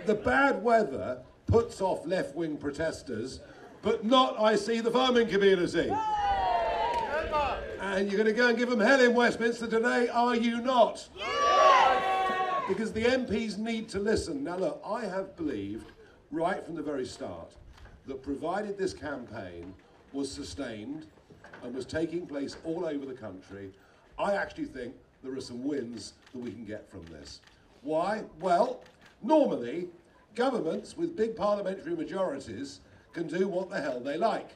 the bad weather puts off left-wing protesters, but not, I see, the farming community. And you're going to go and give them hell in Westminster today, are you not? Because the MPs need to listen. Now look, I have believed right from the very start that provided this campaign was sustained and was taking place all over the country, I actually think there are some wins that we can get from this. Why? Well, normally, governments with big parliamentary majorities can do what the hell they like.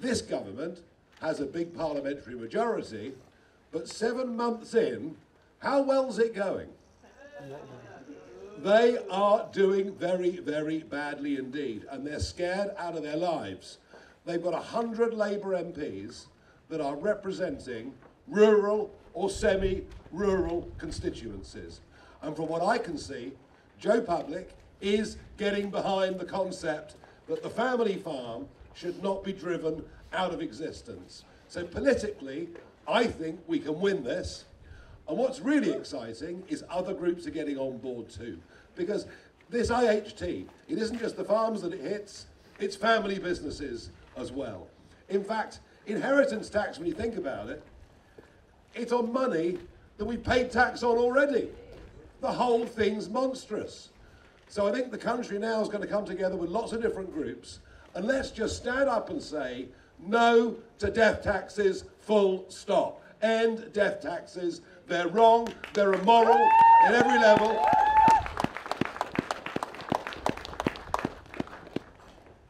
This government has a big parliamentary majority, but 7 months in, how well's it going? They are doing very, very badly indeed, and they're scared out of their lives. They've got 100 Labour MPs that are representing rural or semi-rural constituencies. And from what I can see, Joe Public is getting behind the concept that the family farm should not be driven out of existence. So politically, I think we can win this. And what's really exciting is other groups are getting on board too. Because this IHT, it isn't just the farms that it hits, it's family businesses as well. In fact, inheritance tax, when you think about it, it's on money that we've paid tax on already. The whole thing's monstrous. So I think the country now is going to come together with lots of different groups, and let's just stand up and say, no to death taxes, full stop. End death taxes. They're wrong, they're immoral at every level.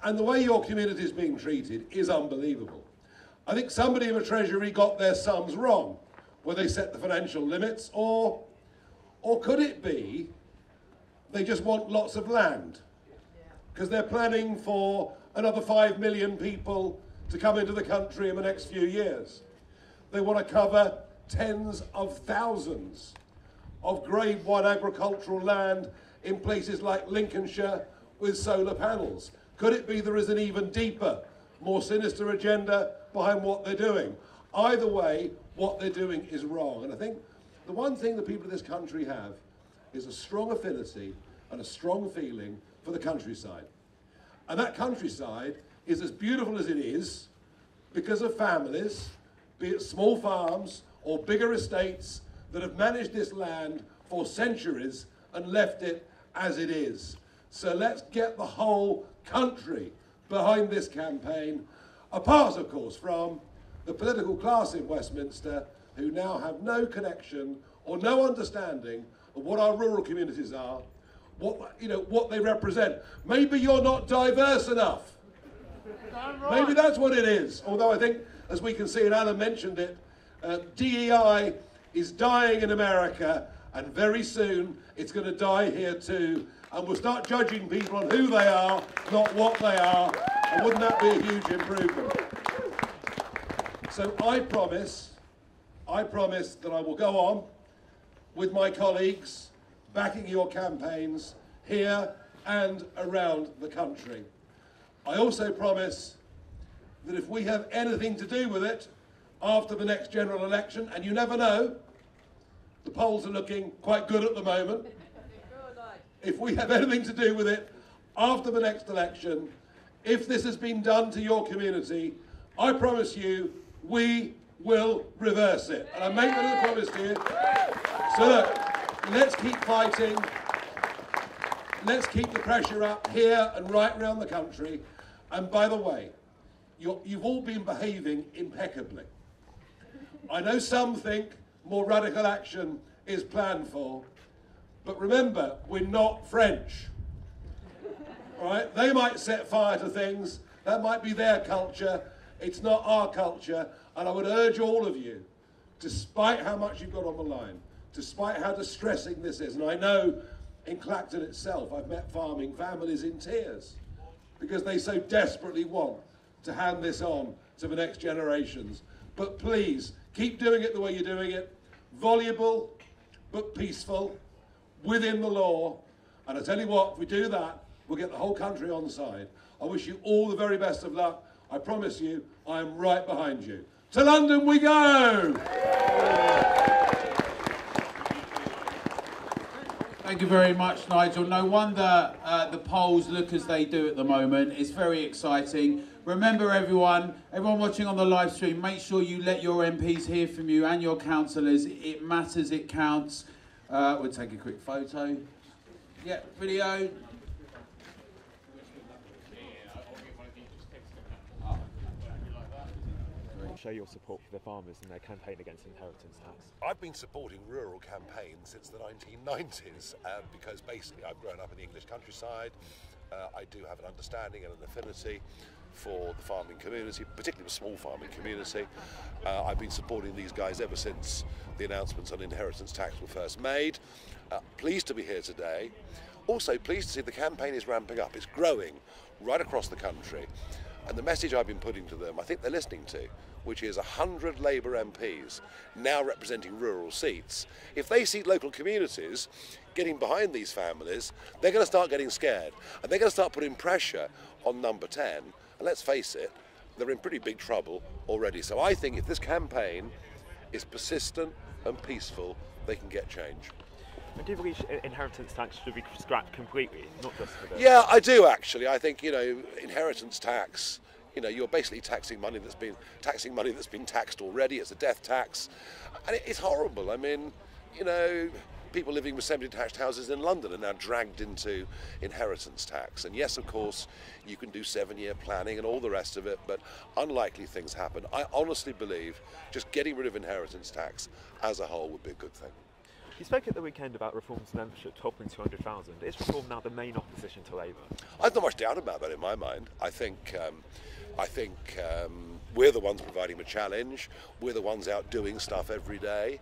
And the way your community is being treated is unbelievable. I think somebody in the Treasury got their sums wrong, where they set the financial limits, or could it be they just want lots of land? Because they're planning for another 5 million people to come into the country in the next few years. They want to cover tens of thousands of grade 1 agricultural land in places like Lincolnshire with solar panels. Could it be there is an even deeper, more sinister agenda behind what they're doing? Either way, what they're doing is wrong. And I think the one thing the people of this country have is a strong affinity and a strong feeling for the countryside. And that countryside is as beautiful as it is because of families, be it small farms or bigger estates, that have managed this land for centuries and left it as it is. So let's get the whole country behind this campaign, apart, of course, from the political class in Westminster, who now have no connection or no understanding of what our rural communities are, what they represent. Maybe you're not diverse enough. Maybe that's what it is. Although I think, as we can see, and Alan mentioned it, DEI is dying in America, and very soon it's going to die here too. And we'll start judging people on who they are, not what they are. And wouldn't that be a huge improvement? So I promise that I will go on with my colleagues, backing your campaigns here and around the country. I also promise that if we have anything to do with it after the next general election, and you never know, the polls are looking quite good at the moment. If we have anything to do with it after the next election, if this has been done to your community, I promise you, we will reverse it. And I make that as a promise to you. So look, let's keep fighting. Let's keep the pressure up here and right around the country. And by the way, you've all been behaving impeccably. I know some think more radical action is planned for, but remember, we're not French. All right? They might set fire to things. That might be their culture. It's not our culture. And I would urge all of you, despite how much you've got on the line, despite how distressing this is, and I know in Clacton itself, I've met farming families in tears because they so desperately want to hand this on to the next generations. But please, keep doing it the way you're doing it. Voluble, but peaceful, within the law. And I tell you what, if we do that, we'll get the whole country on side. I wish you all the very best of luck. I promise you, I am right behind you. To London we go! Thank you. Thank you very much, Nigel. No wonder the polls look as they do at the moment. It's very exciting. Remember, everyone watching on the live stream, make sure you let your MPs hear from you and your councillors. It matters, it counts. We'll take a quick photo. Yeah, video. Show your support for the farmers in their campaign against inheritance tax. I've been supporting rural campaigns since the 1990s because basically I've grown up in the English countryside. I do have an understanding and an affinity for the farming community, particularly the small farming community. I've been supporting these guys ever since the announcements on inheritance tax were first made. Pleased to be here today. Also pleased to see the campaign is ramping up. It's growing right across the country. And the message I've been putting to them, I think they're listening to, which is 100 Labour MPs now representing rural seats. If they see local communities getting behind these families, they're going to start getting scared. And they're going to start putting pressure on number 10. And let's face it, they're in pretty big trouble already. So I think if this campaign is persistent and peaceful, they can get change. And do you believe inheritance tax should be scrapped completely, not just for the... Yeah, I do actually. I think, you know, inheritance tax, you know, you're basically taxing money that's been taxed already. It's a death tax, and it's horrible. I mean, you know, people living with semi-detached houses in London are now dragged into inheritance tax. And yes, of course, you can do 7-year planning and all the rest of it, but unlikely things happen. I honestly believe just getting rid of inheritance tax as a whole would be a good thing. You spoke at the weekend about reform to membership toppling 200,000. Is reform now the main opposition to Labour? I've not much doubt about that in my mind. I think we're the ones providing the challenge. We're the ones out doing stuff every day.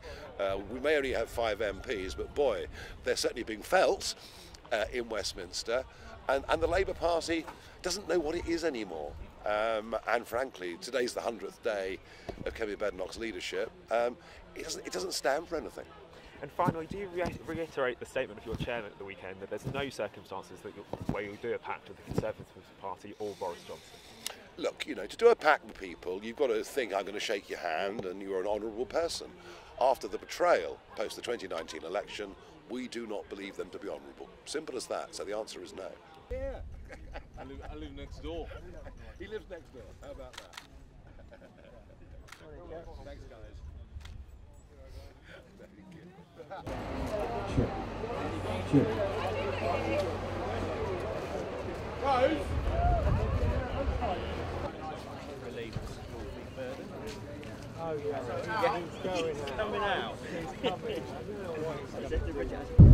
We may only have 5 MPs, but boy, they're certainly being felt in Westminster. And the Labour Party doesn't know what it is anymore. And frankly, today's the 100th day of Kevin Badenoch's leadership. It doesn't stand for anything. And finally, do you reiterate the statement of your chairman at the weekend that there's no circumstances where you'll do a pact with the Conservative Party or Boris Johnson? Look, you know, to do a pact with people, you've got to think I'm going to shake your hand and you're an honourable person. After the betrayal post the 2019 election, we do not believe them to be honourable. Simple as that. So the answer is no. Yeah. I live next door. He lives next door. How about that? Thanks, guys. Sure. Rose? Oh yeah, he's going now. Coming out. He's coming.